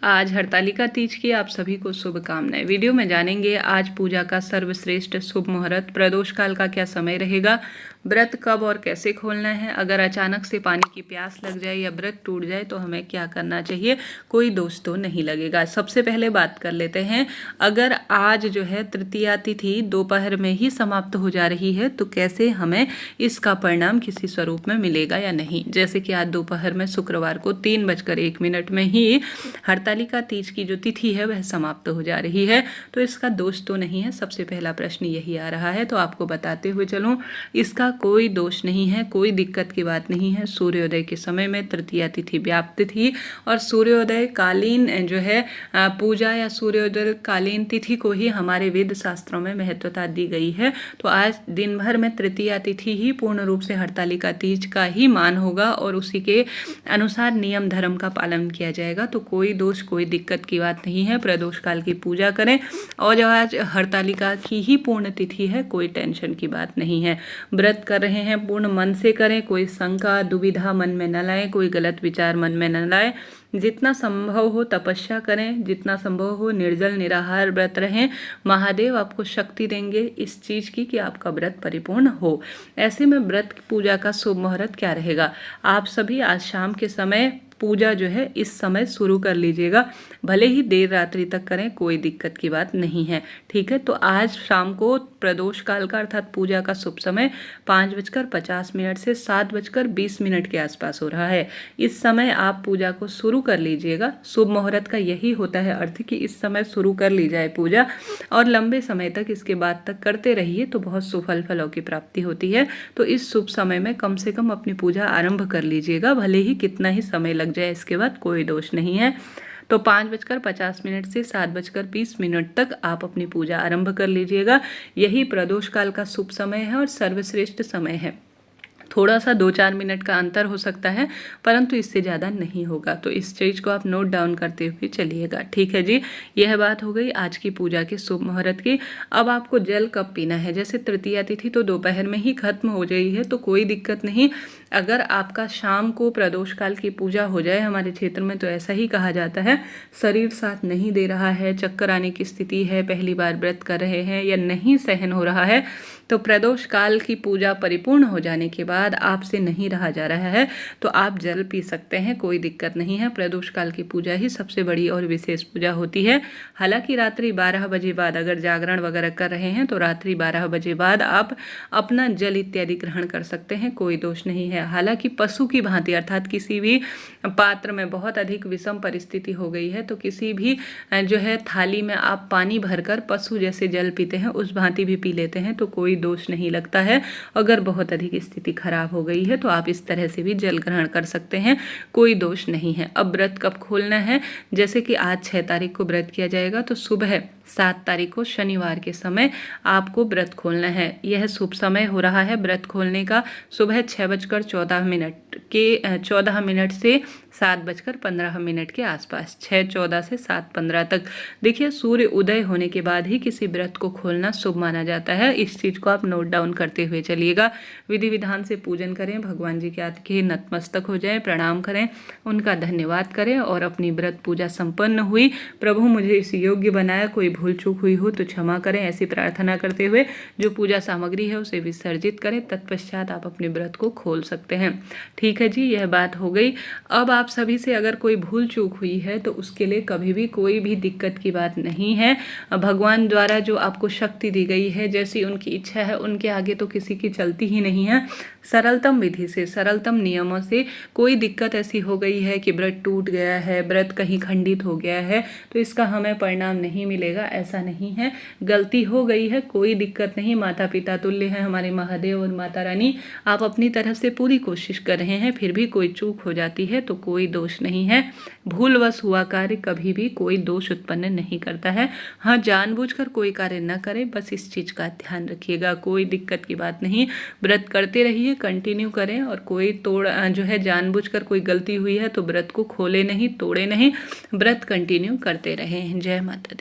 आज हरतालिका तीज की आप सभी को शुभकामनाएं। वीडियो में जानेंगे आज पूजा का सर्वश्रेष्ठ शुभ मुहूर्त, प्रदोष काल का क्या समय रहेगा, व्रत कब और कैसे खोलना है, अगर अचानक से पानी की प्यास लग जाए या व्रत टूट जाए तो हमें क्या करना चाहिए, कोई दोष तो नहीं लगेगा। सबसे पहले बात कर लेते हैं, अगर आज जो है तृतीया तिथि दोपहर में ही समाप्त हो जा रही है तो कैसे हमें इसका परिणाम किसी स्वरूप में मिलेगा या नहीं। जैसे कि आज दोपहर में शुक्रवार को 3:01 में ही हरतालिका तीज की जो तिथि है वह समाप्त हो जा रही है, तो इसका दोष तो नहीं है। सबसे पहला प्रश्न यही आ रहा है, तो आपको बताते हुए चलूं, इसका कोई दोष नहीं है, कोई दिक्कत की बात नहीं है। सूर्योदय के समय में तृतीया तिथि व्याप्त थी और सूर्योदय कालीन जो है पूजा या सूर्योदय कालीन तिथि को ही हमारे वेद शास्त्रों में महत्वता दी गई है। तो आज दिन भर में तृतीया तिथि ही पूर्ण रूप से हरतालिका तीज का ही मान होगा और उसी के अनुसार नियम धर्म का पालन किया जाएगा। तो कोई दोष कोई दिक्कत की बात नहीं है। प्रदोष काल की पूजा करें और जो आज हरतालिका की ही पूर्ण तिथि है, कोई टेंशन की बात नहीं है। व्रत कर रहे हैं पूर्ण मन से करें, कोई शंका दुविधा मन में न लाएं, कोई गलत विचार मन में न लाएं। जितना संभव हो तपस्या करें, जितना संभव हो निर्जल निराहार व्रत रहें। महादेव आपको शक्ति देंगे इस चीज़ की कि आपका व्रत परिपूर्ण हो। ऐसे में व्रत पूजा का शुभ मुहूर्त क्या रहेगा, आप सभी आज शाम के समय पूजा जो है इस समय शुरू कर लीजिएगा, भले ही देर रात्रि तक करें, कोई दिक्कत की बात नहीं है। ठीक है, तो आज शाम को प्रदोष काल का अर्थात पूजा का शुभ समय 5:50 से 7:20 के आसपास हो रहा है। इस समय आप पूजा को शुरू कर लीजिएगा। शुभ मुहूर्त का यही होता है अर्थ कि इस समय शुरू कर ली जाए पूजा और लंबे समय तक इसके बाद तक करते रहिए तो बहुत सुफल फलों की प्राप्ति होती है। तो इस शुभ समय में कम से कम अपनी पूजा आरंभ कर लीजिएगा, भले ही कितना ही समय लग जाए, इसके बाद कोई दोष नहीं है। तो 5:50 से 7:20 तक आप अपनी पूजा आरंभ कर लीजिएगा। यही प्रदोष काल का शुभ समय है और सर्वश्रेष्ठ समय है। थोड़ा सा 2-4 मिनट का अंतर हो सकता है, परंतु इससे ज़्यादा नहीं होगा। तो इस चीज़ को आप नोट डाउन करते हुए चलिएगा। ठीक है जी, यह बात हो गई आज की पूजा के शुभ मुहूर्त की। अब आपको जल कब पीना है, जैसे तृतीया तिथि तो दोपहर में ही खत्म हो गई है तो कोई दिक्कत नहीं। अगर आपका शाम को प्रदोष काल की पूजा हो जाए, हमारे क्षेत्र में तो ऐसा ही कहा जाता है, शरीर साथ नहीं दे रहा है, चक्कर आने की स्थिति है, पहली बार व्रत कर रहे हैं या नहीं सहन हो रहा है, तो प्रदोष काल की पूजा परिपूर्ण हो जाने के बाद आपसे नहीं रहा जा रहा है तो आप जल पी सकते हैं, कोई दिक्कत नहीं है। प्रदोष काल की पूजा ही सबसे बड़ी और विशेष पूजा होती है। हालांकि रात्रि 12 बजे बाद अगर जागरण वगैरह कर रहे हैं तो रात्रि 12 बजे बाद आप अपना जल इत्यादि ग्रहण कर सकते हैं, कोई दोष नहीं है। हालांकि पशु की भांति अर्थात किसी भी पात्र में बहुत अधिक विषम परिस्थिति हो गई है तो किसी भी जो है थाली में आप पानी भरकर पशु जैसे जल पीते हैं उस भांति भी पी लेते हैं तो कोई दोष नहीं लगता है। अगर बहुत अधिक स्थिति खराब हो गई है तो आप इस तरह से भी जल ग्रहण कर सकते हैं, कोई दोष नहीं है। अब व्रत कब खोलना है, जैसे कि आज 6 तारीख को व्रत किया जाएगा तो सुबह 7 तारीख को शनिवार के समय आपको व्रत खोलना है। यह शुभ समय हो रहा है व्रत खोलने का, सुबह 6:14 से 7:15 के आसपास, 6:14 से 7:15 तक। देखिए, सूर्य उदय होने के बाद ही किसी व्रत को खोलना शुभ माना जाता है। इस चीज़ को आप नोट डाउन करते हुए चलिएगा। विधि विधान से पूजन करें, भगवान जी के आगे नतमस्तक हो जाएं, प्रणाम करें, उनका धन्यवाद करें और अपनी व्रत पूजा संपन्न हुई, प्रभु मुझे इस योग्य बनाया, कोई भूल चूक हुई हो तो क्षमा करें, ऐसी प्रार्थना करते हुए जो पूजा सामग्री है उसे विसर्जित करें। तत्पश्चात आप अपने व्रत को खोल सकते हैं। ठीक है जी, यह बात हो गई। अब आप सभी से अगर कोई भूल चूक हुई है तो उसके लिए कभी भी कोई भी दिक्कत की बात नहीं है। भगवान द्वारा जो आपको शक्ति दी गई है, जैसी उनकी इच्छा है, उनके आगे तो किसी की चलती ही नहीं है। सरलतम विधि से, सरलतम नियमों से कोई दिक्कत ऐसी हो गई है कि व्रत टूट गया है, व्रत कहीं खंडित हो गया है तो इसका हमें परिणाम नहीं मिलेगा, ऐसा नहीं है। गलती हो गई है, कोई दिक्कत नहीं। माता पिता तुल्य है हमारे महादेव और माता रानी, आप अपनी तरफ से पूरी कोशिश कर रहे हैं, फिर भी कोई चूक हो जाती है तो कोई दोष नहीं है। भूलवश हुआ कार्य कभी भी कोई दोष उत्पन्न नहीं करता है। हाँ, जानबूझकर कोई कार्य न करें, बस इस चीज़ का ध्यान रखिएगा, कोई दिक्कत की बात नहीं। व्रत करते रहिए, कंटिन्यू करें और कोई जो है जानबूझकर कोई गलती हुई है तो व्रत को खोले नहीं, तोड़े नहीं, व्रत कंटिन्यू करते रहें। जय माता दी।